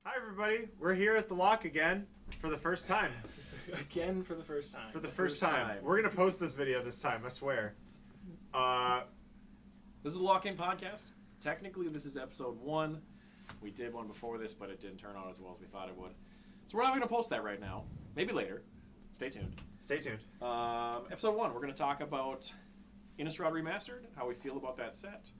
Hi everybody, we're here at the Loch again for the first time. Again for the first time. For the first time. We're going to post this video this time, I swear. This is the Loch'en Podcasst. Technically, this is episode 1. We did one before this, but it didn't turn out as well as we thought it would. So we're not going to post that right now. Maybe later. Stay tuned. Stay tuned. Episode 1, we're going to talk about Innistrad Remastered, how we feel about that set,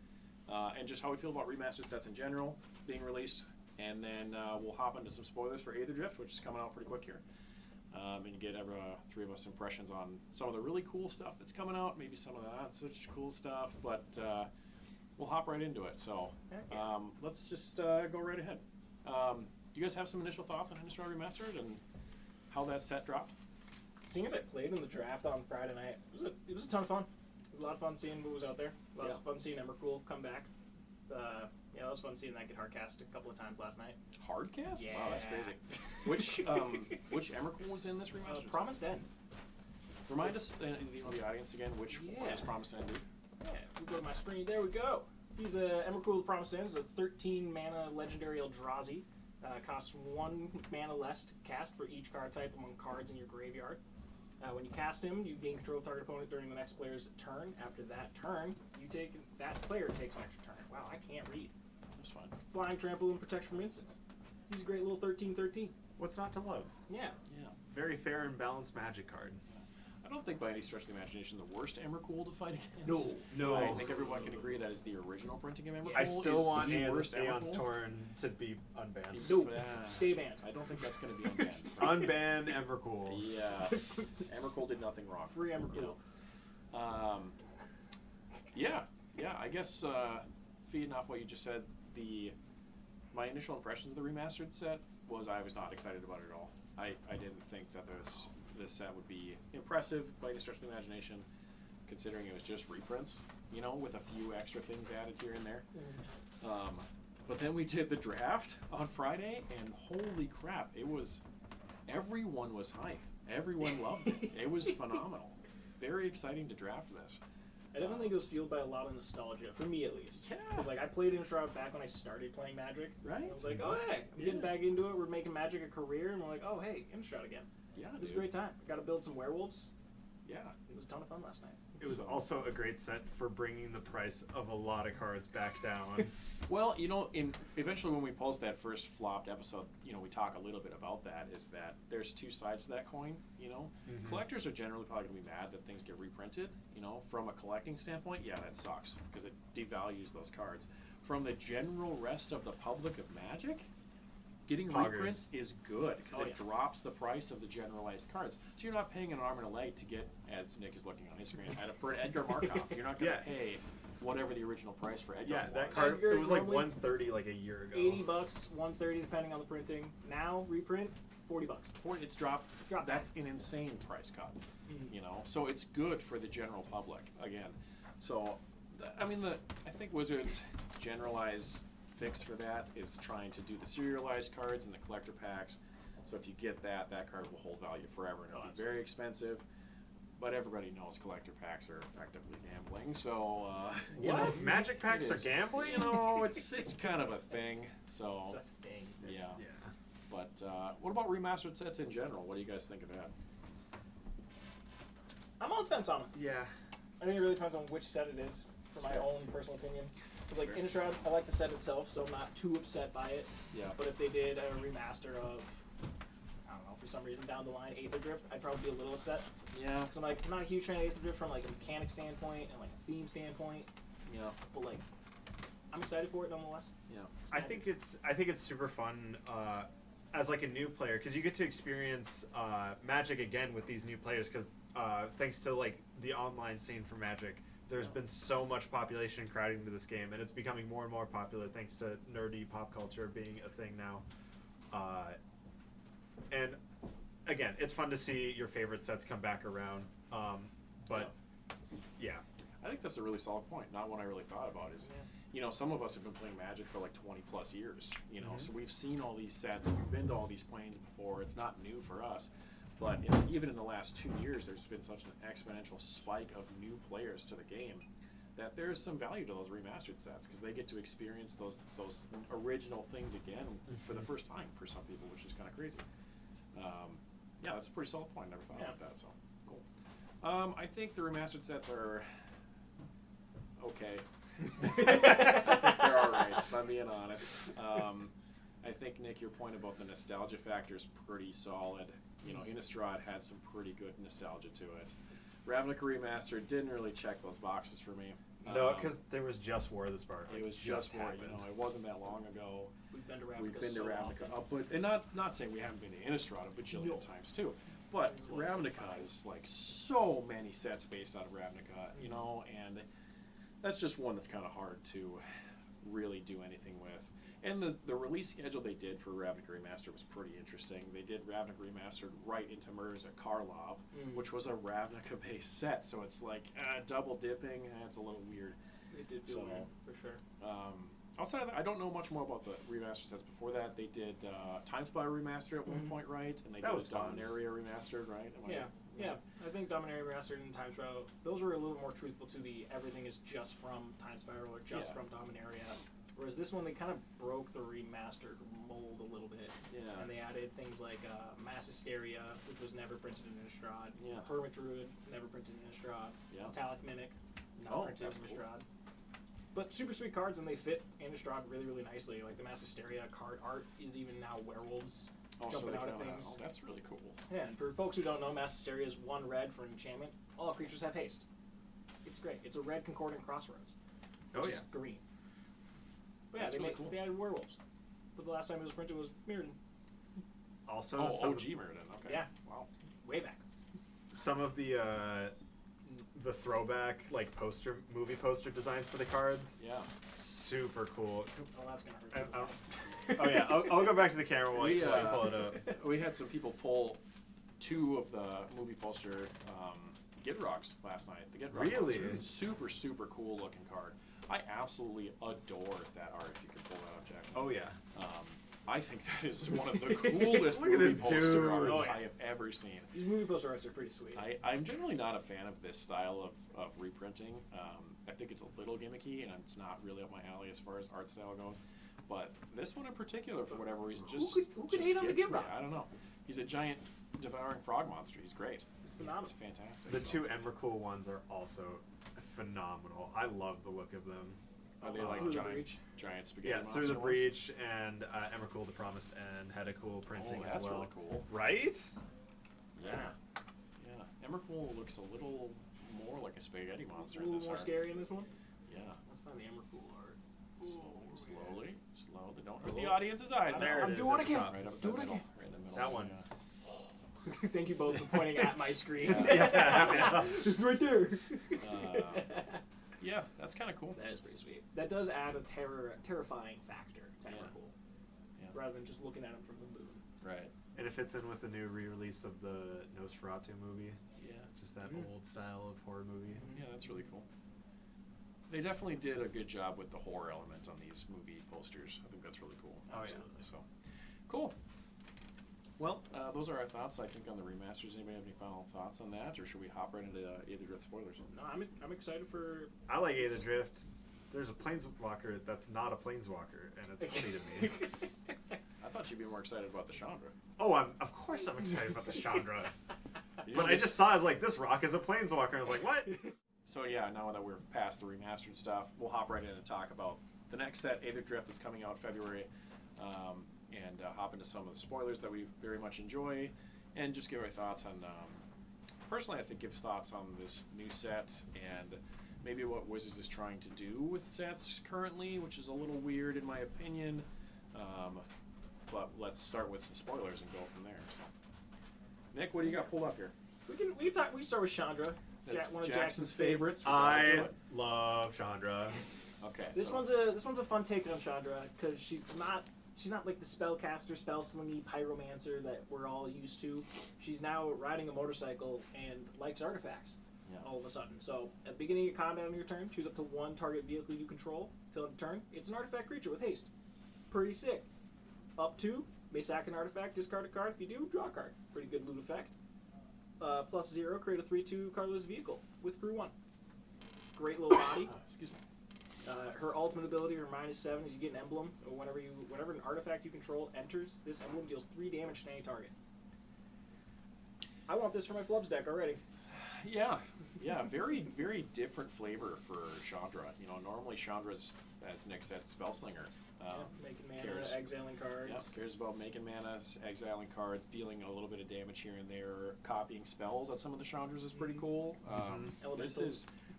and just how we feel about remastered sets in general being released. And then we'll hop into some spoilers for Aetherdrift, which is coming out pretty quick here. And get three of us impressions on some of the really cool stuff that's coming out, maybe some of the not such cool stuff, but we'll hop right into it. So let's just go right ahead. Do you guys have some initial thoughts on Innistrad Remastered and how that set dropped? Seeing as I played in the draft on Friday night, it was a ton of fun. It was a lot of fun seeing what was out there. A lot of fun seeing Emrakul come back. It was fun seeing that get hardcast a couple of times last night. Hardcast? Yeah. Wow, that's crazy. Which Emrakul was in this remaster? Promised End. Remind us, the audience again, which one is Promised End? Yeah, we go to my screen. There we go. He's a Emrakul Promised End. Is a 13 mana legendary Eldrazi. Costs 1 mana less to cast for each card type among cards in your graveyard. When you cast him, you gain control of target opponent during the next player's turn. After that turn, that player takes an extra turn. Wow, I can't read. That's fine. Flying, trample, and protection from instants. He's a great little 13/13. What's not to love? Yeah. Very fair and balanced magic card. I don't think by any stretch of the imagination the worst Emrakul to fight against. No. I think everyone can agree that is the original printing of Emrakul. I still want the worst Aeon's Emrakul. Torn to be unbanned. Nope. Stay banned. I don't think that's going to be unbanned. Unban Emrakul. Yeah. Emrakul did nothing wrong. Free Emrakul. I guess feeding off what you just said, my initial impressions of the remastered set was I was not excited about it at all. I didn't think that this set would be impressive by any stretch of the imagination, considering it was just reprints, with a few extra things added here and there. But then we did the draft on Friday, and holy crap, everyone was hyped. Everyone loved it. It was phenomenal. Very exciting to draft this. I definitely think it was fueled by a lot of nostalgia, for me at least. Yeah. Because I played Innistrad back when I started playing Magic. Right. I was like, oh, hey, I'm getting back into it. We're making Magic a career. And we're like, oh, hey, Innistrad again. Yeah, It was a great time. I got to build some werewolves. Yeah. It was a ton of fun last night. It was also a great set for bringing the price of a lot of cards back down. Well, eventually when we post that first flopped episode, we talk a little bit about that, is that there's two sides to that coin, Mm-hmm. Collectors are generally probably going to be mad that things get reprinted, from a collecting standpoint, yeah, that sucks, because it devalues those cards. From the general rest of the public of Magic, getting reprints is good, because it drops the price of the generalized cards. So you're not paying an arm and a leg to get, as Nick is looking on his screen, for an Edgar Markov. You're not going to pay whatever the original price for Edgar was. That card, it was like $130 like a year ago. $80, $130 depending on the printing. Now, reprint, $40. It's dropped. That's an insane price cut. Mm-hmm. So it's good for the general public again. So, I think Wizards' generalized fix for that is trying to do the serialized cards and the collector packs. So if you get that card will hold value forever, and it'll be very expensive. But everybody knows collector packs are effectively gambling. So Magic packs are gambling? It's kind of a thing. So It's a thing. Yeah. But what about remastered sets in general? What do you guys think of that? I'm on the fence on them. Yeah. I think it really depends on which set it is, for my own personal opinion. Because Innistrad, I like the set itself, so I'm not too upset by it. Yeah. But if they did a remaster of, I don't know, for some reason down the line, Aetherdrift, I'd probably be a little upset. Yeah. Because I'm not a huge fan of Aetherdrift from a mechanic standpoint and a theme standpoint. Yeah. But I'm excited for it nonetheless. Yeah. I think it's super fun as a new player, because you get to experience Magic again with these new players, because thanks to the online scene for Magic, there's been so much population crowding into this game, and it's becoming more and more popular thanks to nerdy pop culture being a thing now. And again, it's fun to see your favorite sets come back around. But yeah. I think that's a really solid point. Not one I really thought about is, some of us have been playing Magic for 20 plus years, so we've seen all these sets, we've been to all these planes before. It's not new for us. But even in the last 2 years, there's been such an exponential spike of new players to the game that there's some value to those remastered sets because they get to experience those original things again for the first time for some people, which is kind of crazy. Yeah, that's a pretty solid point. Never thought about that. So cool. I think the remastered sets are okay. They're all right, if I'm being honest. I think, Nick, your point about the nostalgia factor is pretty solid. You know, Innistrad had some pretty good nostalgia to it. Ravnica Remastered didn't really check those boxes for me. No, because there was just War of the Spark. It was just War. You know, it wasn't that long ago. We've been to Ravnica. We've been to Ravnica, and not saying we haven't been to Innistrad a bajillion times too, but Ravnica is like so many sets based out of Ravnica, you know, and that's just one that's kind of hard to really do anything with. And the release schedule they did for Ravnica Remastered was pretty interesting. They did Ravnica Remastered right into Murs at Karlov, which was a Ravnica-based set, so it's like double dipping. It's a little weird. It did feel weird, for sure. Outside of that, I don't know much more about the remastered sets. Before that, they did Time Spy Remastered at one point, right? And they did Dominaria Remastered, right? Yeah. I think Dominaria Remastered and Time Spy, those were a little more truthful to the everything is just from Time Spiral or just from Dominaria. Whereas this one, they kind of broke the remastered mold a little bit. Yeah. And they added things like Mass Hysteria, which was never printed in Innistrad. Yeah. Hermit Druid, never printed in Innistrad. Yeah. Metallic Mimic, not printed in Innistrad. But super sweet cards, and they fit Innistrad really, really nicely. Like the Mass Hysteria card art is even now werewolves jumping out of things. Oh, that's really cool. Yeah, and for folks who don't know, Mass Hysteria is 1 red for an enchantment. All creatures have haste. It's great. It's a red Concordant Crossroads, which is green. But yeah, they added werewolves. But the last time it was printed was Mirrodin. Also, OG Mirrodin. Okay. Yeah. Wow. Way back. Some of the throwback movie poster designs for the cards. Yeah. Super cool. Oh, that's gonna hurt. Oh yeah, I'll go back to the camera while you pull it up. We had some people pull 2 of the movie poster Gidrogs last night. The Gidrog really super, super cool looking card. I absolutely adore that art. If you could pull that up, Jack. Oh yeah. I think that is one of the coolest Look at movie this poster dude. arts I have ever seen. These movie poster arts are pretty sweet. I'm generally not a fan of this style of reprinting. I think it's a little gimmicky, and it's not really up my alley as far as art style goes. But this one in particular, for whatever reason, who could hate on the gets me. Gidrock? I don't know. He's a giant devouring frog monster. He's great. It's phenomenal. He's fantastic. The 2 Emrakul ones are also phenomenal. I love the look of them. Are they like giant spaghetti monster Through the ones? Breach and Emrakul the Promise and had a cool printing as well. That's really cool. Right? Yeah. Emrakul looks a little more like a spaghetti monster A in little this more art. scary in this one? Yeah. Let's find the Emrakul art. Slowly. Don't hurt the audience's eyes. I'm doing it again. Right up Do it the middle. again. Right in the middle. That one. Thank you both for pointing at my screen. It's right there. Yeah, that's kind of cool. That is pretty sweet. That does add a terrifying factor to Emrakul, rather than just looking at him from the moon. Right. And it fits in with the new re-release of the Nosferatu movie. Yeah. Just that old style of horror movie. Yeah, that's really cool. They definitely did a good job with the horror element on these movie posters. I think that's really cool. Oh, Absolutely. So, cool. Well, those are our thoughts, I think, on the remasters. Anybody have any final thoughts on that, or should we hop right into Aetherdrift spoilers? No, I'm excied for... I like Aetherdrift. There's a planeswalker that's not a planeswalker, and it's funny to me. I thought you'd be more excited about the Chandra. Oh, of course I'm excited about the Chandra. But I just saw, I was like, this rock is a planeswalker. And I was like, what? So yeah, now that we're past the remastered stuff, we'll hop right in and talk about the next set, Aetherdrift, is coming out February. And hop into some of the spoilers that we very much enjoy, and just give our thoughts on, personally I think give thoughts on this new set, and maybe what Wizards is trying to do with sets currently, which is a little weird in my opinion, but let's start with some spoilers and go from there. So, Nick, what do you got pulled up here? We can start with Chandra. That's one of Jackson's favorites. I love Chandra. Okay. This one's a fun take on Chandra, because she's not like the spellcaster, spellslingy, pyromancer that we're all used to. She's now riding a motorcycle and likes artifacts all of a sudden. So at the beginning of your combat on your turn, choose up to 1 target vehicle you control till the turn. It's an artifact creature with haste. Pretty sick. Up to, may sack an artifact, discard a card. If you do, draw a card. Pretty good loot effect. +0, create a 3/2 colorless vehicle with crew 1. Great little body. Excuse me. Her ultimate ability, her -7, is you get an emblem. Whenever an artifact you control enters, this emblem deals 3 damage to any target. I want this for my Flubs deck already. Yeah, very, very different flavor for Chandra. You know, normally Chandra's, as Nick said, Spellslinger. Making mana, exiling cards. Yeah, cares about making mana, exiling cards, dealing a little bit of damage here and there, copying spells on some of the Chandras is pretty cool.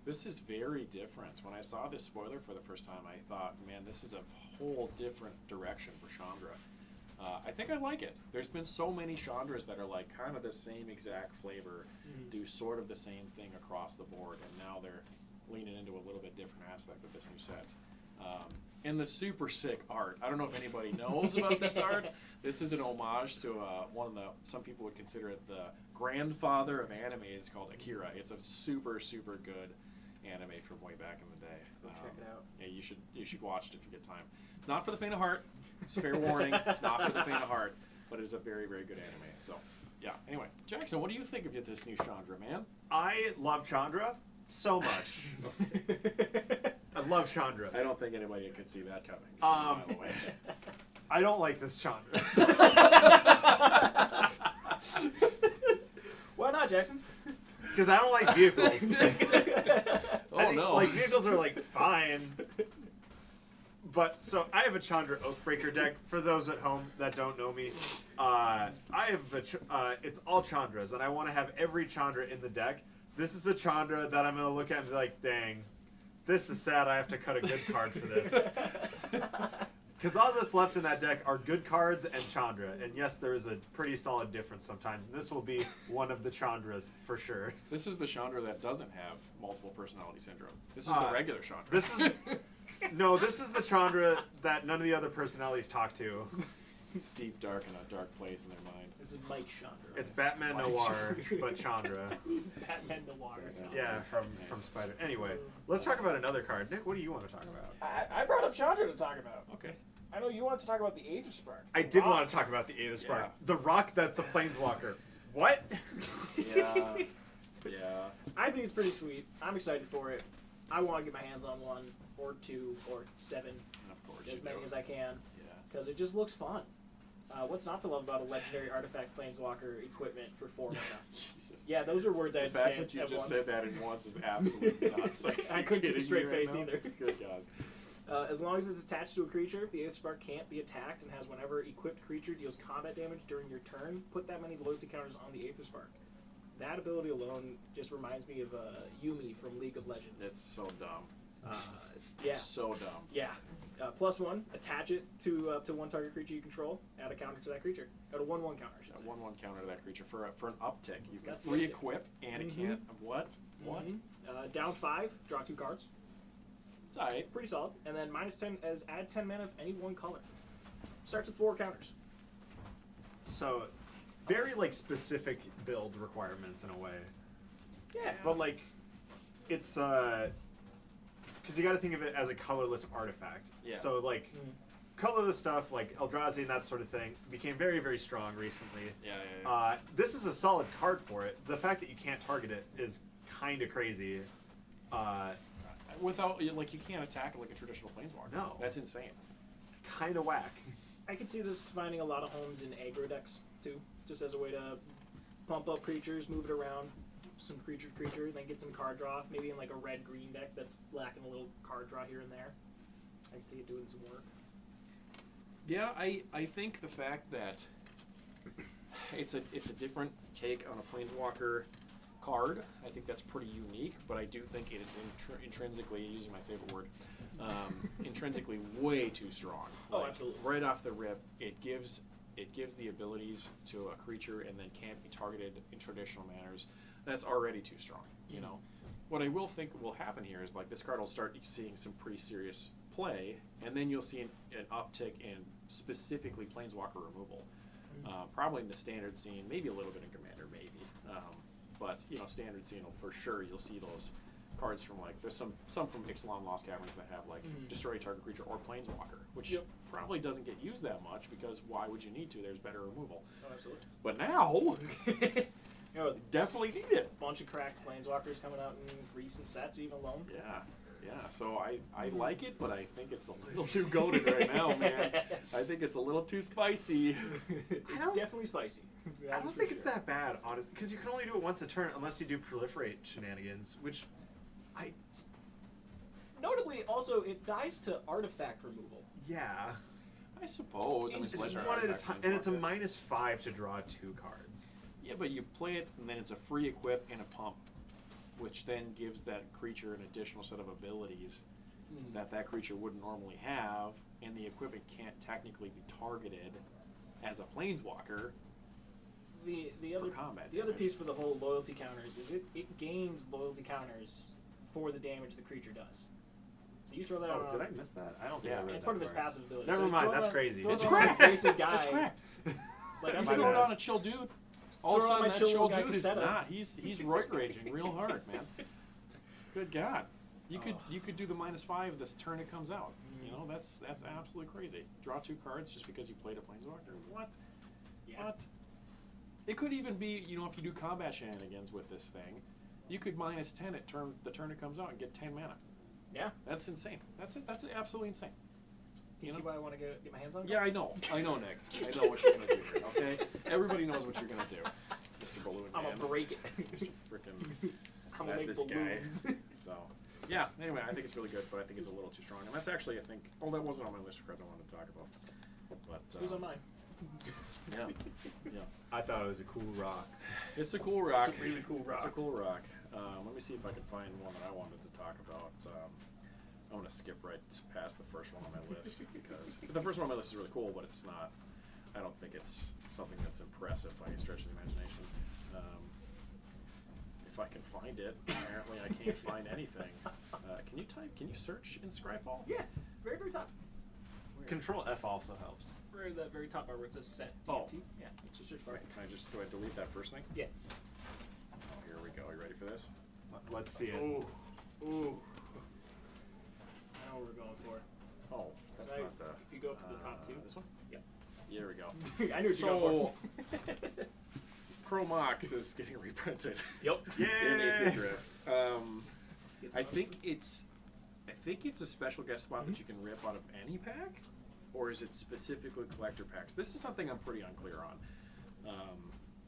This is very different. When I saw this spoiler for the first time, I thought, man, this is a whole different direction for Chandra. I think I like it. There's been so many Chandras that are like kind of the same exact flavor, do sort of the same thing across the board, and now they're leaning into a little bit different aspect of this new set. And the super sick art. I don't know if anybody knows about this art. This is an homage to some people would consider it the grandfather of anime. It's called Akira. It's a super, super good anime from way back in the day. Go check it out. Yeah, you should watch it if you get time. It's not for the faint of heart. It's fair warning. It's not for the faint of heart, but it is a very, very good anime. So, yeah. Anyway, Jackson, what do you think of this new Chandra, man? I love Chandra so much. I love Chandra. I don't think anybody could see that coming. By the way. I don't like this Chandra. Why not, Jackson? Because I don't like vehicles. No. Like, vehicles are, like, fine. But, so, I have a Chandra Oathbreaker deck. For those at home that don't know me, I have it's all Chandras, and I want to have every Chandra in the deck. This is a Chandra that I'm going to look at and be like, dang, this is sad. I have to cut a good card for this. Because all that's left in that deck are good cards and Chandra. And yes, there is a pretty solid difference sometimes. And this will be one of the Chandras for sure. This is the Chandra that doesn't have multiple personality syndrome. This is the regular Chandra. This is the Chandra that none of the other personalities talk to. It's deep, dark, in a dark place in their mind. This is Mike Chandra. It's Batman Noir, but Chandra. Batman Noir. Yeah, from Spider. Anyway, let's talk about another card. Nick, what do you want to talk about? I brought up Chandra to talk about. Okay. I know you want to talk about the Aetherspark. I did want to talk about the Aetherdrift. Yeah. The rock that's a planeswalker. What? Yeah. I think it's pretty sweet. I'm excited for it. I want to get my hands on 1 or 2 or 7, Of course. as many as I can, Yeah. because it just looks fun. What's not to love about a legendary artifact planeswalker equipment for 4 mana? Jesus. Yeah, those are words I had The to say fact that you at just once. said that in once is absolutely nuts. I couldn't keep a straight face now? either. Good God. As long as it's attached to a creature, the Aethyspark can't be attacked and has whenever equipped creature deals combat damage during your turn, put that many loyalty counters on the Aetherspark. That ability alone just reminds me of Yuumi from League of Legends. It's so dumb. Yeah. So dumb. Yeah. +1, attach it to up to 1 target creature you control, add a counter to that creature. Add a 1/1 counter, I should A say. 1/1 counter to that creature for an uptick. You can That's the free uptick. equip and it can't. What? What? Down 5, draw 2 cards. It's alright. Pretty solid. And then -10 as add 10 mana of any 1 color. Starts with 4 counters. So, very, like, specific build requirements in a way. Yeah. But, like, it's, because you got to think of it as a colorless artifact. Yeah. So, like, colorless stuff, like Eldrazi and that sort of thing, became very, very strong recently. Yeah. This is a solid card for it. The fact that you can't target it is kind of crazy. Without, like, you can't attack it like a traditional planeswalker. No. That's insane. Kind of whack. I could see this finding a lot of homes in aggro decks, too. Just as a way to pump up creatures, move it around, some creature, then get some card draw. Maybe in like a red-green deck that's lacking a little card draw here and there. I could see it doing some work. Yeah, I think the fact that it's a different take on a planeswalker card, I think that's pretty unique, but I do think it is intrinsically, using my favorite word, intrinsically way too strong. Oh, absolutely. Right off the rip, it gives the abilities to a creature and then can't be targeted in traditional manners. That's already too strong, you know. What I will think will happen here is, like, this card will start seeing some pretty serious play, and then you'll see an uptick in specifically planeswalker removal. Probably in the standard scene, maybe a little bit in Commander, maybe. But, you know, standard scene, for sure, you'll see those cards from, like, there's some from Ixalan Lost Caverns that have, like, destroy target creature or planeswalker, which probably doesn't get used that much, because why would you need to? There's better removal. Oh, absolutely. But now, You know, definitely need it. bunch of cracked planeswalkers coming out in recent sets, even alone. Yeah. Yeah, so I like it, but I think it's a little too goated right now, man. I think it's a little too spicy. It's definitely spicy. I don't think it's that bad, honestly, because you can only do it once a turn unless you do proliferate shenanigans, which I... Notably, also, it dies to artifact removal. Yeah. I suppose. I mean, It's Legendary one at a Artifact time, means and it's a one hit. -5 to draw 2 cards. Yeah, but you play it, and then it's a free equip and a pump, which then gives that creature an additional set of abilities that creature wouldn't normally have, and the equipment can't technically be targeted as a planeswalker The for other combat. the other damage. piece for the whole loyalty counters is it gains loyalty counters for the damage the creature does. So you throw that Oh, on. did I miss that? I don't think Yeah. I read It's that part of its part. passive ability. Never So you mind, throw that's on- crazy. throw It's it on correct. a basic guy. That's correct. Like You I'm My throw throwing it bad. on a chill dude. All of a Throw on sudden, my that chill chill guy dude is cassette. not. He's roid raging real hard, man. Good God. You could do the -5 this turn it comes out. You know, that's absolutely crazy. Draw 2 cards just because you played a planeswalker. What? Yeah. What? It could even be, you know, if you do combat shenanigans with this thing, you could -10 at the turn it comes out and get 10 mana. Yeah. That's insane. That's absolutely insane. You see why I want to get my hands on it? Yeah, I know, Nick. I know what you're gonna do here. Okay, everybody knows what you're gonna do, Mr. Balloon I'm Man. gonna break it. Mr. Frickin' I'm gonna make this balloons. guy. So, yeah. Anyway, I think it's really good, but I think it's a little too strong. And that's actually, I think, that wasn't on my list of cards I wanted to talk about. But It was on mine. yeah, yeah. I thought it was a cool rock. It's a cool rock. It's a really cool rock. It's a cool rock. Let me see if I can find one that I wanted to talk about. I'm going to skip right past the first one on my list because the first one on my list is really cool, but it's not. I don't think it's something that's impressive by any stretch of the imagination. If I can find it, apparently I can't find anything. Can you search in Scryfall? Yeah, very, very top. Control F also helps. Right at that very top bar where it says set Oh. TNT. Yeah, just search for it. Do I delete that first thing? Yeah. Oh, here we go. You ready for this? Let's see it. Ooh. Ooh. I know what we're going for. Oh, that's So not the. if you go up to the top 2. This one? Yeah. Here we go. I knew what you were going for. Chromox is getting reprinted. Yep. in Yay! Aetherdrift. I think it's a special guest spot that you can rip out of any pack, or is it specifically collector packs? This is something I'm pretty unclear on.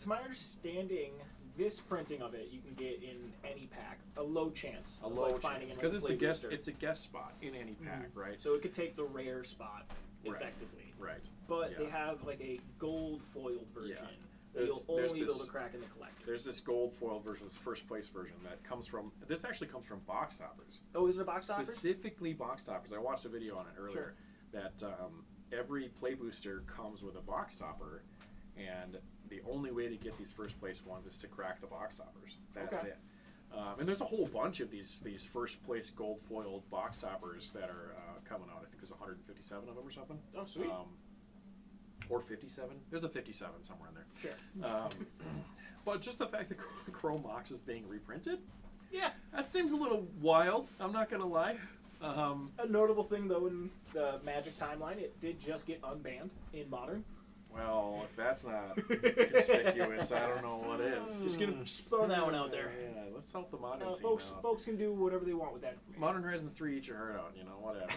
To my understanding, this printing of it you can get in any pack. A low chance. A of, low like, chance finding because another it's a guest. play booster. It's a guest spot in any pack, right? So it could take the rare spot Right. effectively. Right. But Yeah. they have like a gold foiled version. Yeah. That you'll There's only be able this- to crack in the collector. There's this gold foil version, this first place version that comes from. This actually comes from box toppers. Oh, is it a box topper? Specifically box toppers. I watched a video on it earlier. Sure. That every play booster comes with a box topper, and the only way to get these first place ones is to crack the box toppers. That's Okay. it. And there's a whole bunch of these first place gold foiled box toppers that are coming out. I think there's 157 of them or something. Oh, sweet. Or 57. There's a 57 somewhere in there. Sure. But just the fact that Chromox is being reprinted, Yeah. that seems a little wild. I'm not gonna lie. A notable thing though in the Magic timeline, it did just get unbanned in Modern. Well, if that's not conspicuous, I don't know what is. Just gonna throw that one out there. Yeah, let's help the modern scene Folks, out. folks can do whatever they want with that information. Modern Horizons 3, eat your heart out, you know, whatever.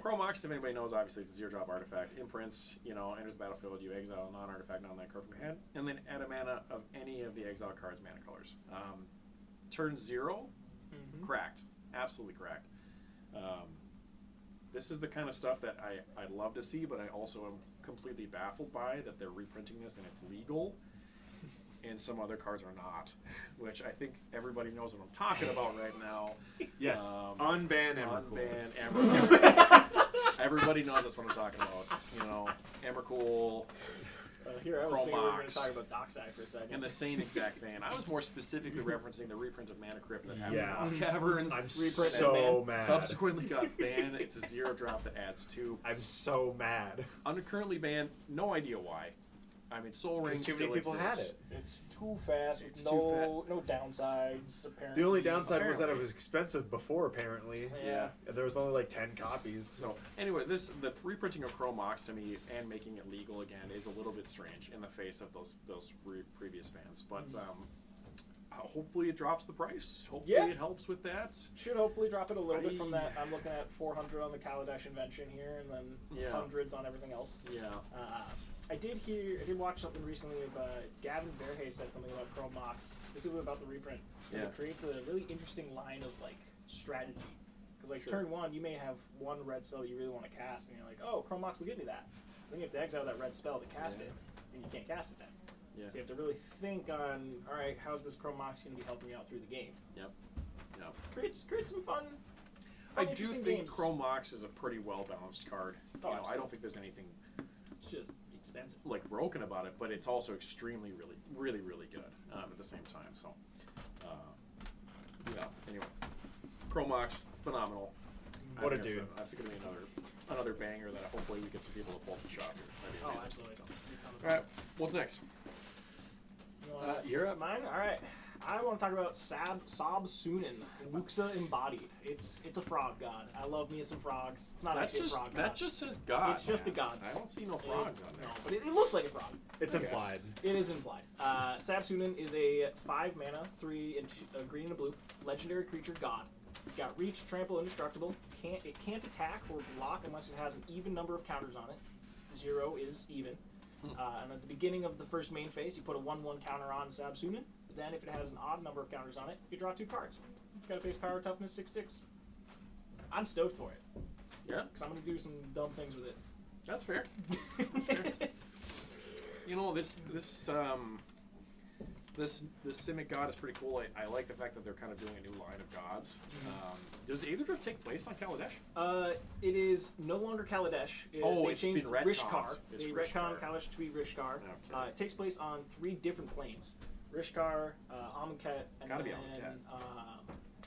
Chromox, if anybody knows, obviously it's a 0-drop artifact. Imprints, you know, enters the battlefield, you exile a non-artifact, non-land card from your hand, and then add a mana of any of the exile cards' mana colors. Turn 0, cracked. Absolutely cracked. This is the kind of stuff that I'd love to see, but I also am completely baffled by that they're reprinting this and it's legal, and some other cards are not, which I think everybody knows what I'm talking about right now. Yes. Unban Emrakul. Unban Emrakul. Everybody knows that's what I'm talking about. You know, Emrakul. Here, I was thinking we were going Chromox. to talk about Dockside for a second. In the same exact vein. I was more specifically referencing the reprint of Mana Crypt that happened Yeah. in Lost Caverns. I'm Reprint so and mad. Subsequently got banned. It's a 0-drop that adds 2. I'm so mad. Currently banned. No idea why. I mean, Soul Ring Because too still many people had exists. it. It's too fast. It's no downsides. Apparently. The only downside was that it Apparently. was expensive before, apparently. Yeah. And there was only like 10 copies. So anyway, the reprinting of Chromox to me and making it legal again is a little bit strange in the face of those previous bans. But hopefully it drops the price. Hopefully Yeah. it helps with that. Should hopefully drop it a little bit from I- that. I'm looking at 400 on the Kaladesh invention here, and then Yeah. hundreds on everything else. Yeah. I did watch something recently of Gavin Verhey said something about Chrome Mox, specifically about the reprint. Because it creates a really interesting line of like strategy. Because like turn one, you may have one red spell that you really want to cast, and you're like, oh, Chrome Mox will give me that. Then you have to exile that red spell to cast it, and you can't cast it then. Yeah. So you have to really think on, all right, how's this Chrome Mox going to be helping me out through the game? Yep. Creates some fun. I do interesting think games. Chrome Mox is a pretty well balanced card. Oh, I absolutely. don't think there's anything It's just expensive. like broken about it, but it's also extremely, really good at the same time. So, Anyway, Chrome Mox, phenomenal. I What a think dude. That's going to be another banger that hopefully we get some people to pull up the shop here. That'd be Oh, amazing. absolutely. All right, what's next? You wanna- You're up. Mine? Alright. I want to talk about Sob Sunin, Luxa Embodied. It's a frog god. I love me some frogs. It's not actually a frog god. That just says God. It's just a man. god. I don't see no frogs on there. No, but it looks like a frog. It's I guess. implied. It is implied. Sabsunin is a 5 mana, 3 and a green and a blue, legendary creature god. It's got reach, trample, indestructible. It can't attack or block unless it has an even number of counters on it. 0 is even. And at the beginning of the first main phase, you put a 1/1 counter on Sabsunin. Then, if it has an odd number of counters on it, you draw 2 cards. It's got a base power toughness 6/6. I'm stoked for it. Yeah, Because I'm going to do some dumb things with it. that's fair. You know, this Simic God is pretty cool. I like the fact that they're kind of doing a new line of gods. Does Aetherdrift take place on Kaladesh? It is no longer Kaladesh. Oh, they it's changed been retconned. Rishkar. It's They Rishkar. retconned Kaladesh to be Rishkar. Okay. It takes place on 3 different planes. Rishkar, Amonkhet, and gotta be then Amonkhet.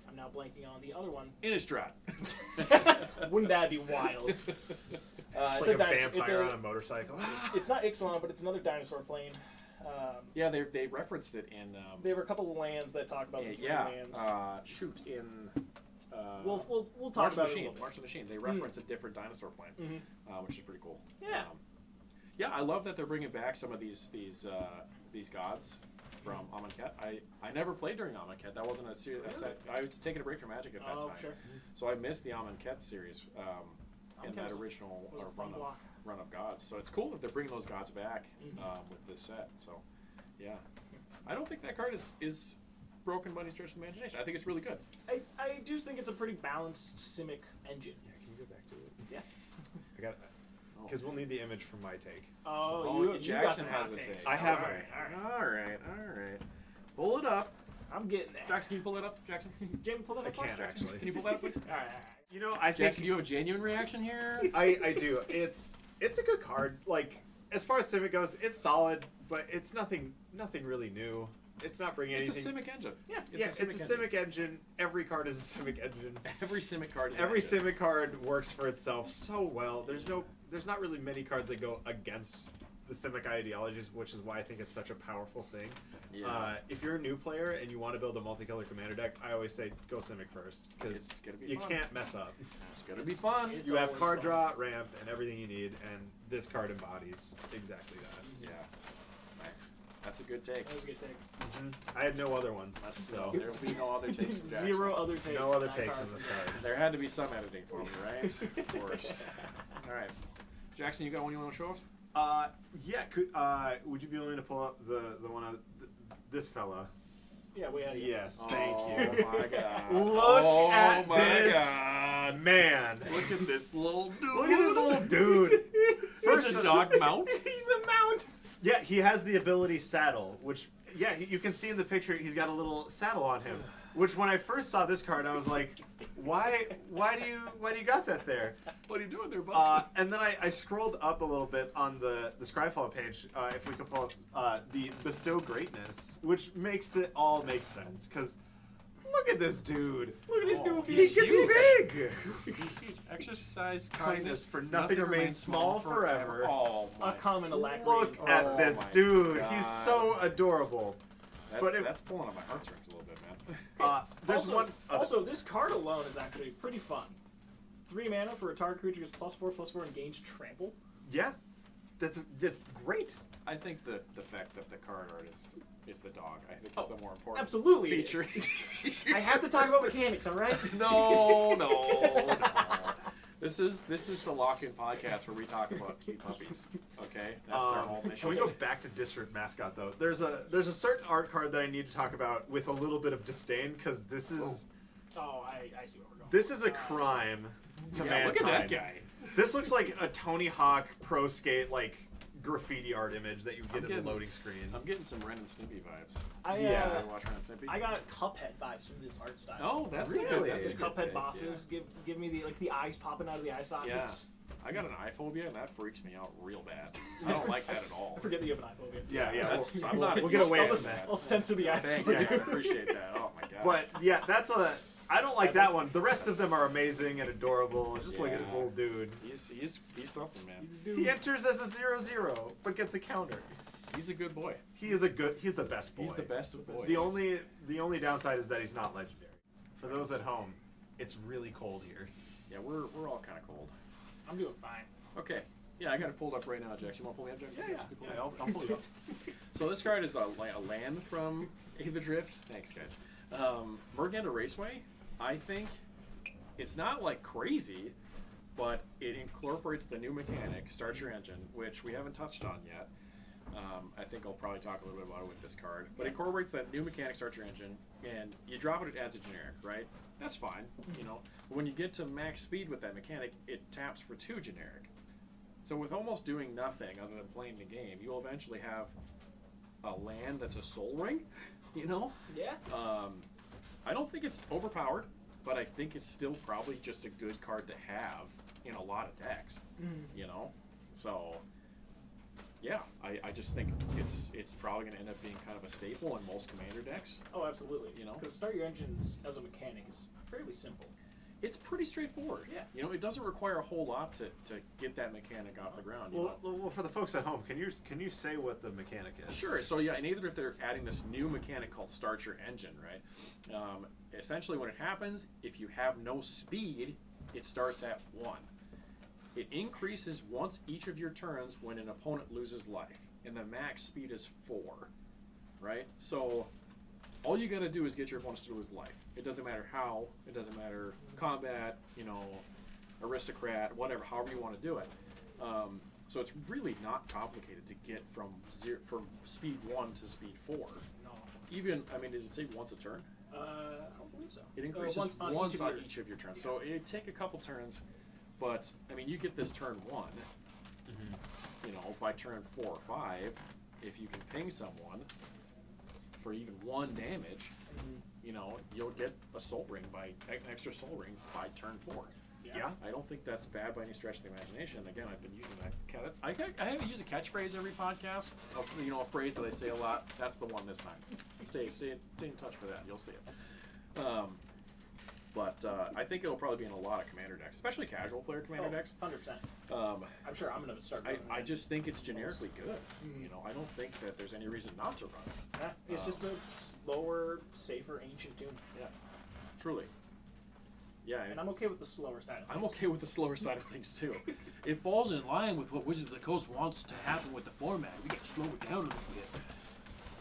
I'm now blanking on the other one. Innistrad. Wouldn't that be wild? It's It's like a a dinosaur. vampire on a motorcycle. It's not Ixalan, but it's another dinosaur plane. Yeah, they referenced it in. There were a couple of lands that talk about the 3 lands. In. We'll talk March of about the it a Machine. little bit. March of the Machine. They reference a different dinosaur plane, which is pretty cool. Yeah. Yeah, I love that they're bringing back some of these gods from Amonkhet. I never played during Amonkhet. That wasn't a series. I was taking a break from Magic at that time, Sure. so I missed the Amonkhet series in Amonkhet that was a original fun block. run of gods. So it's cool that they're bringing those gods back with this set. So yeah, I don't think that card is broken by any stretch of the imagination. I think it's really good. I do think it's a pretty balanced Simic engine. Yeah, can you go back to it? Yeah. I got because we'll need the image for my take. Oh, you got Jackson some has hot a takes. take. I have All one. right. All right. Pull it up. I'm getting there. Jackson, can you pull that up? Jackson, Jamie, pull that I up. for us, can't Jackson. actually. can you pull that up, please? All right. You know, I think Jackson, do you have a genuine reaction here? I do. It's a good card. Like as far as Simic goes, it's solid, but it's nothing really new. It's not bringing It's anything. a Simic engine. Yeah. It's a Simic engine. Every card is a Simic engine. Every Simic card is Every an engine. Simic card works for itself so well. There's not really many cards that go against the Simic ideologies, which is why I think it's such a powerful thing. Yeah. If you're a new player and you want to build a multicolor commander deck, I always say go Simic first because It's gonna be you fun. can't mess up. It's gonna be fun. It's You have always card fun. draw, ramp, and everything you need, and this card embodies exactly that. Yeah. Nice. That's a good take. That was a good take. I had no other ones, So so there will be no other takes from Jackson. 0 other takes. no on other that takes card on this from card. Jackson. There had to be some editing for me, right? Of course. All right. Jackson, you got one you want to show us? Yeah. Would you be willing to pull up the one this fella? Yeah, we had Yes, thank Oh you. my god. Look at my this god. man. Look at this little dude. Look at this little dude. First a dog mount. He's a mount. Yeah, he has the ability saddle, which you can see in the picture. He's got a little saddle on him. Which when I first saw this card, I was like, why do you got that there? What are you doing there, bud? And then I scrolled up a little bit on the Scryfall page, if we could pull up the Bestow Greatness, which makes it all make sense. Because look at this dude. Look at this Oh, dude. He he's gets huge. big. He's huge. Exercise Kindness for nothing remains small forever. Oh A my. common alacrity. Look Oh at this my dude. God. He's so adorable. That's pulling on my heartstrings a little bit, man. There's also, one. Also, this card alone is actually pretty fun. 3 mana for a target creature gets +4/+4 and gains trample. Yeah. that's great. I think the fact that the card art is the dog, I think is the more important absolutely feature. I have to talk about mechanics, all right? No. This is the Loch'en Podcast where we talk about cute puppies. Okay, that's our whole mission. Can we go back to District Mascot though? There's a certain art card that I need to talk about with a little bit of disdain because this is. Oh, I see where we're going. This is a crime to mankind. Look at that guy. This looks like a Tony Hawk Pro Skate like graffiti art image that you get in the loading screen. I'm getting some Ren and Snippy vibes. Yeah. Watch Ren and Snippy. I got Cuphead vibes from this art style. Oh, that's Really? That's a The good Cuphead take, bosses give me the eyes popping out of the eye sockets. I got an eye phobia, and that freaks me out real bad. I don't like that at all. I forget that you have an eye phobia. Yeah. That's, we'll, I'm not. we'll get away I'll from just- that. I'll censor the eyes. Thanks, for I you. appreciate that. Oh my god. But yeah, I don't like that one. The rest of them are amazing and adorable. Just look at this Yeah. little dude. He's something, man. He enters as a 0/0, but gets a counter. He's a good boy. He's the best boy. He's the best of boys. The only downside is that he's not legendary. For those at home, it's really cold here. Yeah, we're all kind of cold. I'm doing fine. Okay. Yeah, I got it pulled up right now, Jax. You want to pull me up, Jax? Yeah, I'll pull it up. So this card is a land from Aetherdrift. Thanks, guys. Merganda Raceway, I think it's not like crazy, but it incorporates the new mechanic, Start Your Engine, which we haven't touched on yet. I think I'll probably talk a little bit about it with this card. But it incorporates that new mechanic, Start Your Engine, and you drop it, it adds a generic, right? That's fine, you know. But when you get to max speed with that mechanic, it taps for 2 generic. So with almost doing nothing other than playing the game, you'll eventually have a land that's a soul ring, you know? Yeah. I don't think it's overpowered, but I think it's still probably just a good card to have in a lot of decks, you know? So, yeah, I just think it's probably going to end up being kind of a staple in most commander decks. Oh, absolutely. You know? Because Start Your Engines as a mechanic is fairly simple. It's pretty straightforward. Yeah. You know, it doesn't require a whole lot to get that mechanic off the ground. You know? Well, for the folks at home, can you say what the mechanic is? Sure. So yeah, in Aetherdrift they're adding this new mechanic called Start Your Engine, right? Essentially, when it happens, if you have no speed, it starts at 1. It increases once each of your turns when an opponent loses life, and the max speed is 4, right? So all you gotta do is get your opponents to lose life. It doesn't matter how. It doesn't matter combat, you know, aristocrat, whatever, however you want to do it. So it's really not complicated to get from speed 1 to speed 4. No. Even, I mean, does it say once a turn? I don't believe so. It increases once on each of your turns. So it'd take a couple turns, but I mean, you get this turn 1. You know, by turn 4 or 5, if you can ping someone for even 1 damage, you know, you'll get a soul ring an extra soul ring by turn 4. Yeah. I don't think that's bad by any stretch of the imagination. Again, I've been using that. I haven't used a catchphrase every podcast. You know, a phrase that I say a lot. That's the one this time. Stay in touch for that. You'll see it. But I think it'll probably be in a lot of commander decks, especially casual player commander decks. 100%. I'm sure I'm going to start doing I that. just think it's generically good. You know, I don't think that there's any reason not to run it. Yeah, it's just a slower, safer, ancient tune. Yeah, truly. Yeah, And I'm okay with the slower side of things. I'm okay with the slower side of things too. It falls in line with what Wizards of the Coast wants to happen with the format. We got to slow it down a little bit.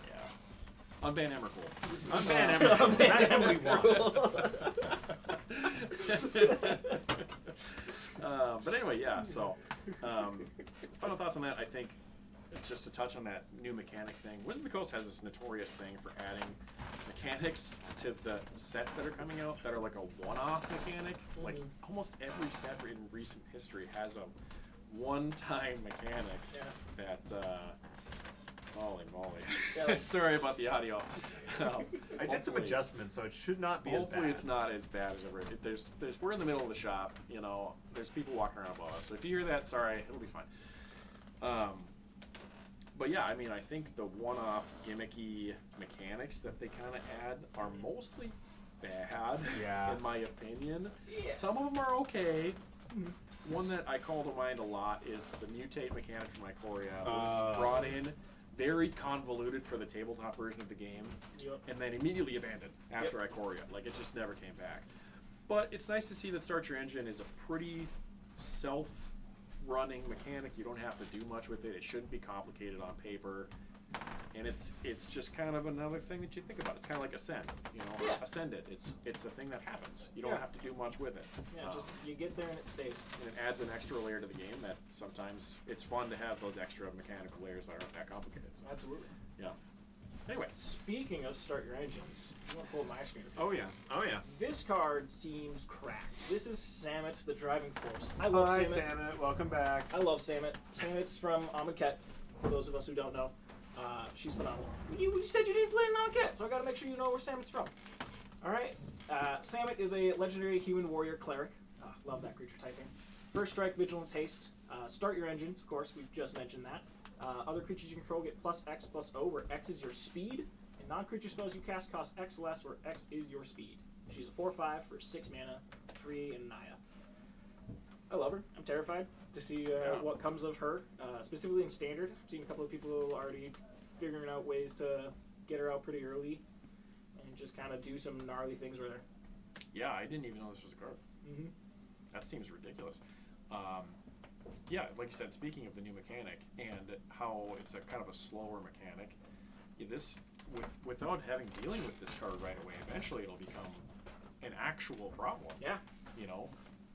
Yeah. Unban Emrakul. Unban Emrakul. That's what we want. But anyway, yeah. So, final thoughts on that. I think it's just to touch on that new mechanic thing. Wizards of the Coast has this notorious thing for adding mechanics to the sets that are coming out that are like a one-off mechanic. Like almost every set in recent history has a one-time mechanic that. Holy moly! Yeah. Sorry about the audio. I did some adjustments, so it should not be as bad. Hopefully, it's not as bad as ever. There's we're in the middle of the shop. You know, there's people walking around above us. So if you hear that, sorry, it'll be fine. But yeah, I mean, I think the one-off gimmicky mechanics that they kind of add are mostly bad, in my opinion. Yeah. Some of them are okay. One that I call to mind a lot is the mutate mechanic from Ikoria. It was brought in, very convoluted for the tabletop version of the game, and then immediately abandoned after Ikoria. Like, it just never came back. But it's nice to see that Start Your Engine is a pretty running mechanic. You don't have to do much with it. It shouldn't be complicated on paper. And it's just kind of another thing that you think about. It's kind of like Ascend, Yeah. Ascend it. It's a thing that happens. You don't Yeah. have to do much with it. Yeah, just you get there and it stays. And it adds an extra layer to the game that sometimes it's fun to have those extra mechanical layers that aren't that complicated. So, Absolutely. yeah. Anyway, Speaking of start your engines, I'm gonna pull up my screen. Oh yeah. Oh yeah. This card seems cracked. This is Samet, the driving force. I love Hi, Samet. Santa. Welcome back. I love Samet. Samet's from Amonkhet, for those of us who don't know. She's phenomenal. You said you didn't play in Amonkhet, so I gotta make sure you know where Samet's from. Alright. Samet is a legendary human warrior cleric. Love that creature typing. First strike, vigilance, haste. Start your engines, of course, we've just mentioned that. Other creatures you control get +X/+O, where X is your speed. And non-creature spells you cast cost X less, where X is your speed. She's a 4/5 for 6 mana, 3 and Naya. I love her. I'm terrified to see what comes of her, specifically in Standard. I've seen a couple of people already figuring out ways to get her out pretty early and just kind of do some gnarly things with her. yeah, I didn't even know this was a card. Mm-hmm. That seems ridiculous. Yeah, like you said, speaking of the new mechanic and how it's a kind of a slower mechanic, this without dealing with this card right away, eventually it'll become an actual problem. Yeah.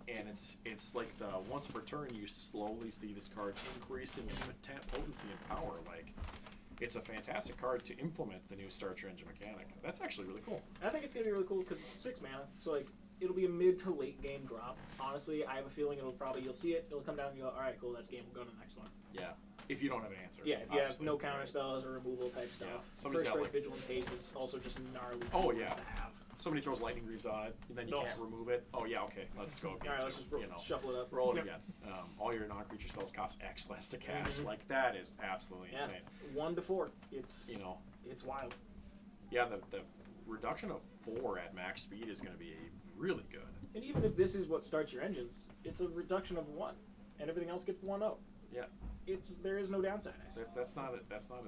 And it's like the once per turn you slowly see this card increasing in potency and power. Like, it's a fantastic card to implement the new Start Your Engine mechanic. That's actually really cool. I think it's going to be really cool because it's 6 mana, so like it'll be a mid to late game drop. Honestly, I have a feeling you'll see it, it'll come down and you go, all right, cool, that's game, we'll go to the next one. Yeah, if you don't have an answer. Yeah, if you have obviously, no counter right? spells or removal type stuff. Yeah. Somebody's First got, strike, like- vigilance, haste is also just gnarly Oh, cards yeah. to have. Somebody throws lightning greaves on it, and then you No. can't remove it. Oh yeah, okay, let's go. All right, let's just shuffle it up. roll it Yep. again. All your non-creature spells cost X less to cast. Mhm. Like, that is absolutely Yeah, insane. 1 to 4. It's it's wild. Yeah, the reduction of 4 at max speed is going to be really good. And even if this is what starts your engines, it's a reduction of 1, and everything else gets 1-0. Yeah, There is no downside. I say. that's not a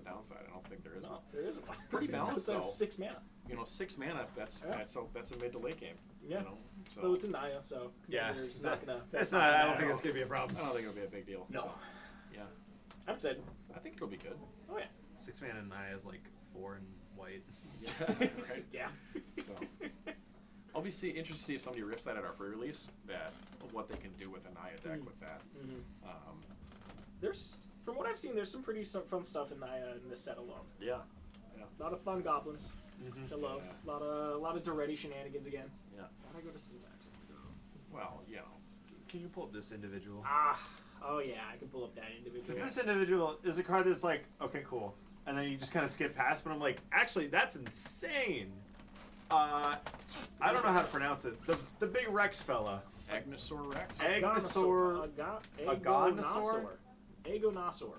downside. I don't think there is one. No, there isn't one. Pretty balanced, Outside of though. 6 mana. 6 mana. That's a mid to late game. Yeah. So So it's a Naya, so Yeah. Commander's not gonna. That's not. I don't think it's gonna be a problem. I don't think it'll be a big deal. No. So, yeah, I'm excited. I think it'll be good. Oh yeah. 6 mana and Naya is like 4 and white. Yeah, right. Yeah. So, I'll be interested to see if somebody rips that at our pre-release. What they can do with a Naya deck with that. Mm-hmm. There's, from what I've seen, there's some pretty fun stuff in Naya in this set alone. Yeah. A lot of fun goblins, which I love. Yeah. A lot of Duretti shenanigans again. Yeah. Why'd I go to Syntax? Well, Can you pull up this individual? Oh yeah, I can pull up that individual. Because this individual is a card that's like, okay, cool, and then you just kind of skip past. But I'm like, actually, that's insane. I don't know how to pronounce it. The big Rex fella. Agnosaur Rex. Agnosaur. Agonosaur. Agonosaur.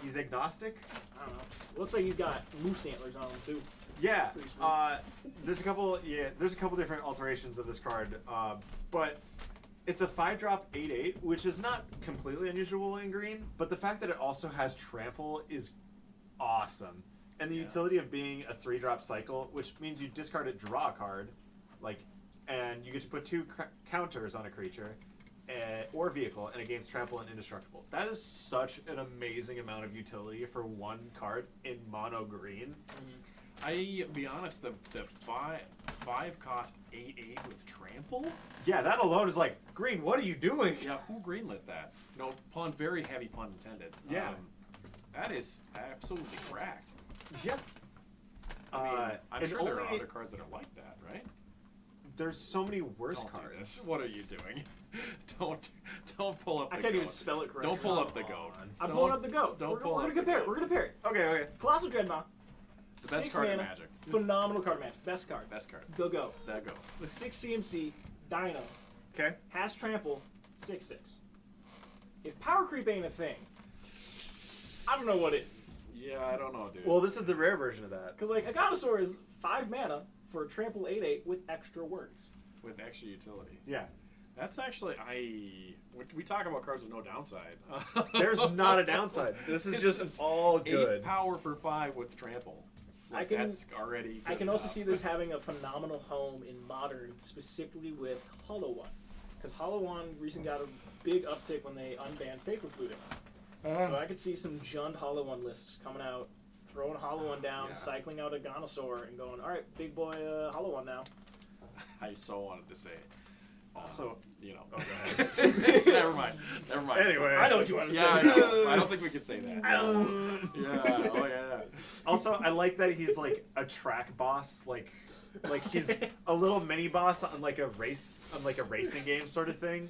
He's agnostic. I don't know. Looks like he's got moose antlers on him too. Yeah. Pretty sweet. There's a couple different alterations of this card, but it's a 5-drop 8/8, which is not completely unusual in green. But the fact that it also has trample is awesome, and the utility of being a 3-drop cycle, which means you discard it, draw a card, and you get to put 2 counters on a creature. Or vehicle, and it gains trample and indestructible. That is such an amazing amount of utility for 1 card in mono green. I be honest, the 5 cost 8/8 with trample. Yeah, that alone is like, green, what are you doing? Yeah, who greenlit that? No pun, very heavy pun intended. Yeah. That is absolutely cracked. Yeah. I mean, I'm and sure there are only- other cards that are like that, right? There's so many worse Don't do cards. this. What are you doing? Don't pull up the I can't even goat. spell it correctly. Don't pull up the Come goat. on. I'm Don't- pulling up the goat. Don't We're pull gonna up the compare it. goat. We're gonna compare it. Okay. Colossal Dreadnought. The best 6 card in mana, Magic. Phenomenal card Magic. Best card. Best card. The goat. That goat. 6 CMC. Dino. Okay. Has trample. 6/6. If power creep ain't a thing, I don't know what is. Yeah, I don't know, dude. Well, this is the rare version of that. Because like Agonosaur is 5 mana for a trample 8/8 with extra words. with extra utility. Yeah. That's actually we talk about cards with no downside. There's not a downside. This is just all good. 8 power for 5 with trample. Like, that's already. I good can also enough. see this having a phenomenal home in Modern, specifically with Hollow One. because Hollow One recently got a big uptick when they unbanned fakeless looting. So I could see some Jund Hollow One lists coming out, throwing Hollow One down, Yeah. cycling out a Gonosaur, and going, all right, big boy Hollow One now. I so wanted to say. Also, You know. oh, go ahead. Never mind. Anyway. I know what you want to Yeah, I say. know. I don't think we could say that. Yeah. Oh yeah. Also, I like that he's like a track boss, like he's a little mini boss on like a racing game sort of thing.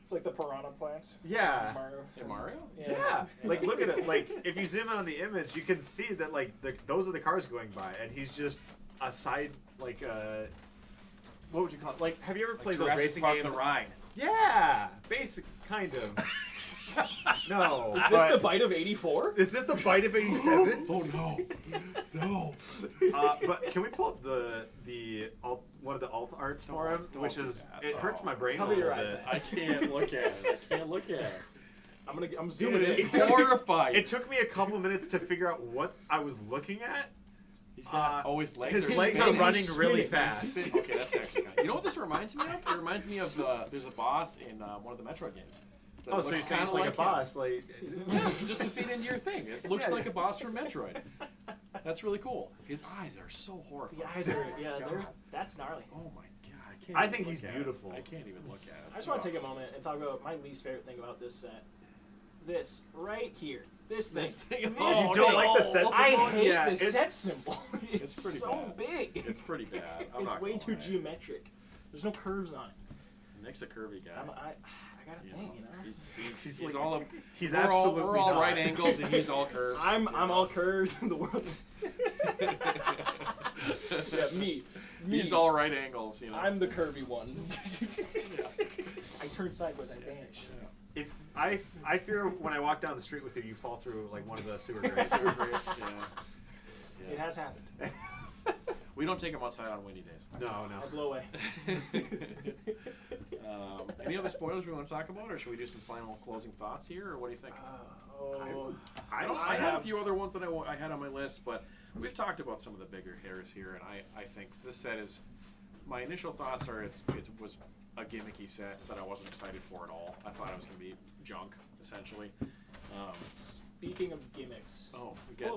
It's like the piranha plants. Yeah. Mario. Hey, Mario? Yeah. Like look at it. Like if you zoom in on the image, you can see that like those are the cars going by, and he's just a side like what would you call it? Like have you ever played those Jurassic racing Park games? The Ride. Yeah, basic kind of. No. Is this the bite of 84? Is this the bite of 87? Oh no. No. But can we pull up one of the alt arts for him, Don't which do is that. it hurts my brain a Cover little your eyes, bit. man. I can't look at it. I can't look at it. I'm zooming in. It is horrifying. It took me a couple minutes to figure out what I was looking at. He's got his legs. His are legs are spinning. running He's really spinning. fast. Okay, that's actually kind of. You know what this reminds me of? It reminds me of there's a boss in one of the Metroid games. that Oh, so you're looks saying it's kinda like a him. boss? Like, Yeah, just to feed into your thing. It looks Yeah. like a boss from Metroid. That's really cool. His eyes are so horrifying. The eyes are, God. that's gnarly. Oh my god, I can't. I even think look he's at it. beautiful. I can't even look at it. I just want to take a moment and talk about my least favorite thing about this set. This right here. This thing. This thing. This Oh, you don't thing. like the set symbol? I hate Yeah, the it's- set symbol. It's, it's pretty so bad. big. It's pretty bad. I'm It's not way gonna too lie. geometric. There's no curves on it. Nick's a curvy guy. I gotta You think, know, you know. he's like- all. he's we're absolutely all, we're all not. right angles and he's all curves. I'm you I'm know. all curves. The world's yeah, me. He's all right angles. You know. I'm the curvy one. Yeah. I turn sideways. I vanish. if I fear when I walk down the street with you, you fall through like one of the sewer grates. Sewer grates, yeah. It has happened. We don't take them outside on windy days. No, I no. blow away. Any other spoilers we want to talk about, or should we do some final closing thoughts here, or what do you think? I have a few other ones that I had on my list, but we've talked about some of the bigger hitters here, and I think this set is. My initial thoughts are it was a gimmicky set that I wasn't excited for at all. I thought it was going to be junk, essentially. Speaking of gimmicks,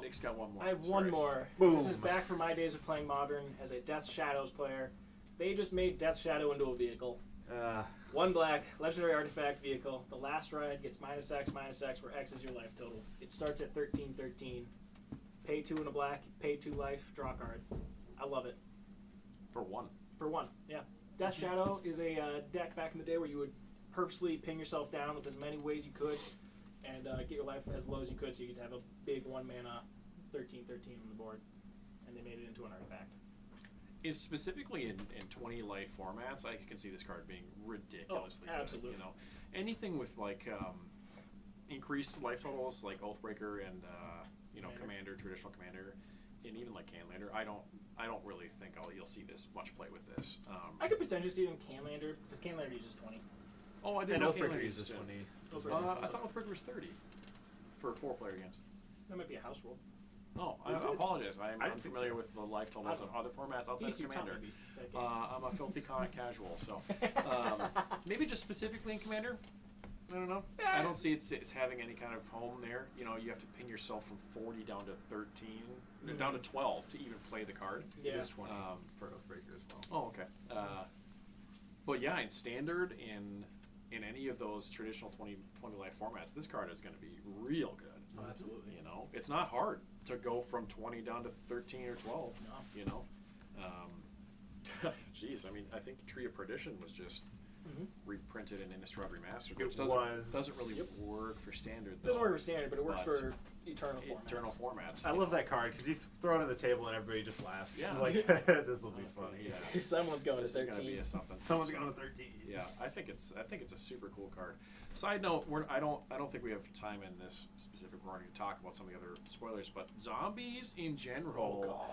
Nick's got one more. I have one more. Boom. This is back from my days of playing Modern as a Death Shadows player. They just made Death Shadow into a vehicle. One black, legendary artifact vehicle. The last ride gets -X, where X is your life total. It starts at 1313. Pay 2 in a black, pay 2 life, draw a card. I love it. For one. For one, yeah. Death Shadow is a deck back in the day where you would purposely pin yourself down with as many ways you could and get your life as low as you could so you could have a big 1-mana 13/13 on the board. And they made it into an artifact. Is specifically in 20 life formats, I can see this card being ridiculously good. absolutely. You know, anything with like increased life totals, like Oathbreaker and Commander, traditional Commander, and even like Canlander. I don't really think you'll see this much play with this. I could potentially see it in Canlander because Canlander uses 20. Oh, I And didn't know Oathbreaker Canlander uses it. 20. I thought Oathbreaker was 30 for 4-player games. That might be a house rule. Oh, I Is it? apologize. I'm I didn't think unfamiliar so. with the life totals of other formats outside These of two tell me Commander. that game. I'm a filthy casual, so maybe just specifically in Commander. I don't know. I don't see it's having any kind of home there. You know, you have to pin yourself from 40 down to 13, down to 12 to even play the card. Yeah. It is 20 for Oathbreaker as well. Oh, okay. But yeah, in Standard, in any of those traditional 20 life formats, this card is going to be real good. Oh, absolutely. You know, it's not hard to go from 20 down to 13 or 12. No. You know, geez, I mean, I think Tree of Perdition was just reprinted in Innistrad Remastered, which doesn't really work for Standard. It doesn't work for Standard, but it works But for Eternal formats. Eternal formats. I love that card because you throw it on the table and everybody just laughs. Yeah. It's like this will be funny. Yeah. Someone's going This to is going to 13. be a something. Someone's going to 13. Yeah, I think it's a super cool card. Side note, I don't think we have time in this specific recording to talk about some of the other spoilers, but zombies in general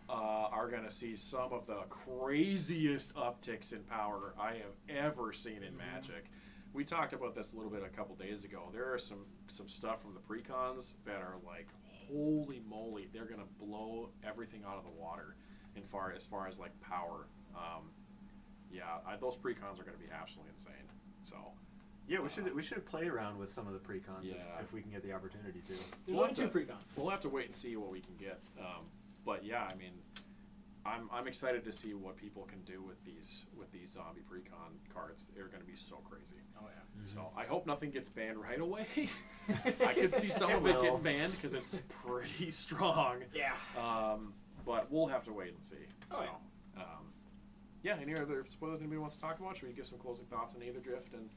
are going to see some of the craziest upticks in power I have ever seen in Magic. We talked about this a little bit a couple days ago. There are some stuff from the precons that are like, holy moly, they're going to blow everything out of the water as far as like power. yeah, those pre-cons are going to be absolutely insane. So Yeah, we should play around with some of the pre-cons Yeah. if we can get the opportunity to. There's We'll only have 2 to- pre-cons. we'll have to wait and see what we can get. But yeah, I mean, I'm excited to see what people can do with these zombie pre-con cards. They're going to be so crazy. Oh yeah. So I hope nothing gets banned right away. I could see some of it will. getting banned because it's pretty strong. Yeah. But we'll have to wait and see. Oh, so, yeah. yeah. Any other spoilers anybody wants to talk about? Should we give some closing thoughts on Aetherdrift and,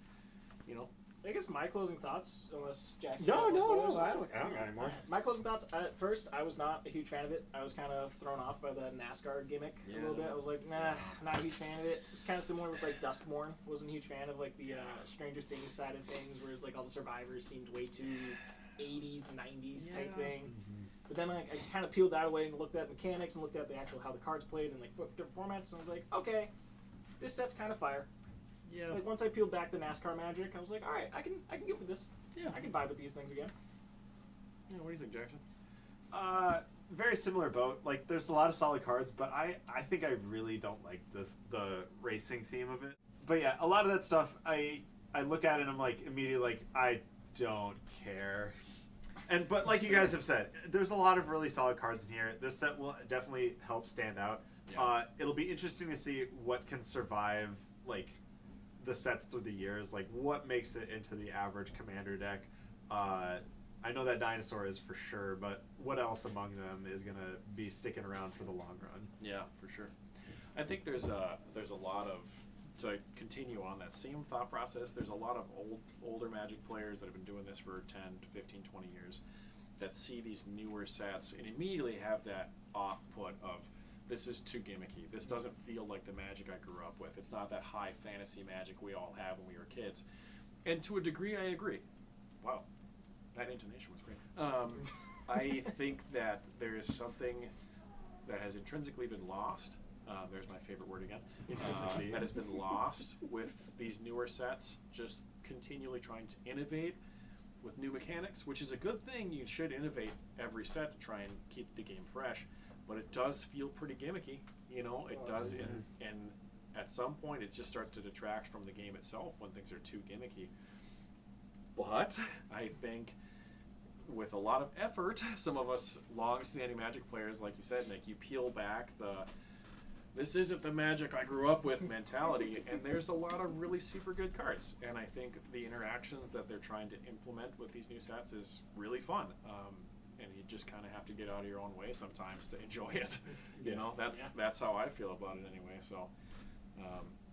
you know? I guess my closing thoughts, unless Jackson. No, has spoilers. I don't got any more. My closing thoughts. At first, I was not a huge fan of it. I was kind of thrown off by the NASCAR gimmick a little bit. I was like, nah, not a huge fan of it. It's kind of similar with like Duskmorn. Wasn't a huge fan of like the Stranger Things side of things, where it's like all the survivors seemed way too 80s, 90s type thing. Mm-hmm. But then I kind of peeled that away and looked at mechanics and looked at the actual how the cards played and like different formats, and I was like, okay, this set's kind of fire. Yeah. Like once I peeled back the NASCAR magic, I was like, all right, I can get with this. Yeah. I can vibe with these things again. Yeah. What do you think, Jackson? Very similar boat. Like, there's a lot of solid cards, but I think I really don't like the racing theme of it. But yeah, a lot of that stuff, I look at it and I'm like, immediately like, I don't care. But like you guys have said, there's a lot of really solid cards in here. This set will definitely help stand out. Yeah. It'll be interesting to see what can survive, like, the sets through the years. Like, what makes it into the average commander deck. I know that dinosaur is for sure, but what else among them is going to be sticking around for the long run? Yeah, for sure. I think there's a lot of, to continue on that same thought process, there's a lot of older Magic players that have been doing this for 10 to 15, 20 years that see these newer sets and immediately have that off-put of, this is too gimmicky. This doesn't feel like the Magic I grew up with. It's not that high fantasy Magic we all had when we were kids. And to a degree, I agree. Wow. That intonation was great. I think that there is something that has intrinsically been lost. There's my favorite word again. Intrinsically. That has been lost with these newer sets, just continually trying to innovate with new mechanics, which is a good thing. You should innovate every set to try and keep the game fresh, but it does feel pretty gimmicky. You know, it does, and at some point it just starts to detract from the game itself when things are too gimmicky. But I think with a lot of effort, some of us long-standing Magic players, like you said, Nick, you peel back the this isn't the Magic I grew up with mentality, and there's a lot of really super good cards. And I think the interactions that they're trying to implement with these new sets is really fun. And you just kind of have to get out of your own way sometimes to enjoy it. You know, that's how I feel about it anyway. So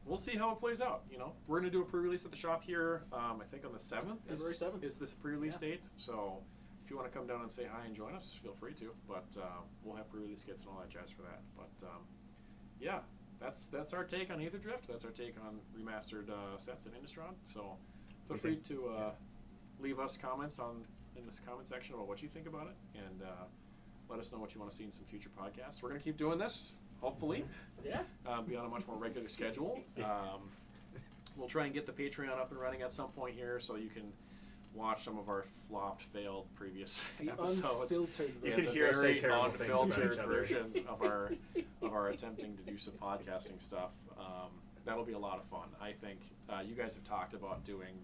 we'll see how it plays out. You know, we're gonna do a pre-release at the shop here. I think on the 7th. February 7th is this pre-release date. So if you want to come down and say hi and join us, feel free to. But we'll have pre-release kits and all that jazz for that. But yeah, that's our take on Aetherdrift. That's our take on remastered sets in Innistrad. So feel free to leave us comments in this comment section about what you think about it, and let us know what you want to see in some future podcasts. We're going to keep doing this, hopefully. Yeah. Be on a much more regular schedule. We'll try and get the Patreon up and running at some point here, so you can watch some of our flopped, failed previous episodes. Unfiltered. You Yeah, can the hear us say very terrible things about unfiltered each other. versions of our attempting to do some podcasting stuff. That'll be a lot of fun. I think you guys have talked about doing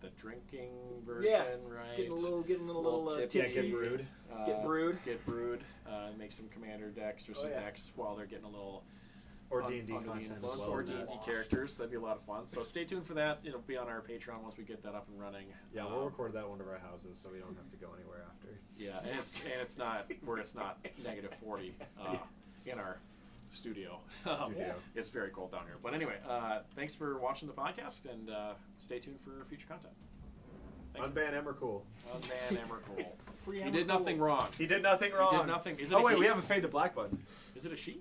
the drinking version, right? Getting a little tipsy. Yeah, tipsy. get brewed. Get brewed. Make some commander decks or some decks while they're getting a little Or under D&D the content as influence, well. or D&D characters. That'd be a lot of fun. So stay tuned for that. It'll be on our Patreon once we get that up and running. Yeah, we'll record that at one of our houses, so we don't have to go anywhere after. Yeah, and it's not where it's not negative 40 in our studio. It's very cold down here. But anyway, thanks for watching the podcast, and stay tuned for future content. Thanks. Unban Emrakul. Unban Emrakul. Free He did nothing wrong. He did nothing wrong. He did nothing. Is it Oh a wait, he? we have a fade to black button. Is it a she?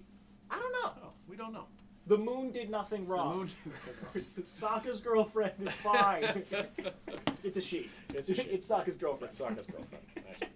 I don't know. Oh, we don't know. The moon did nothing wrong. The moon. Sokka's girlfriend is fine. It's a she. It's a she. It's Sokka's girlfriend. It's Sokka's girlfriend. Nice.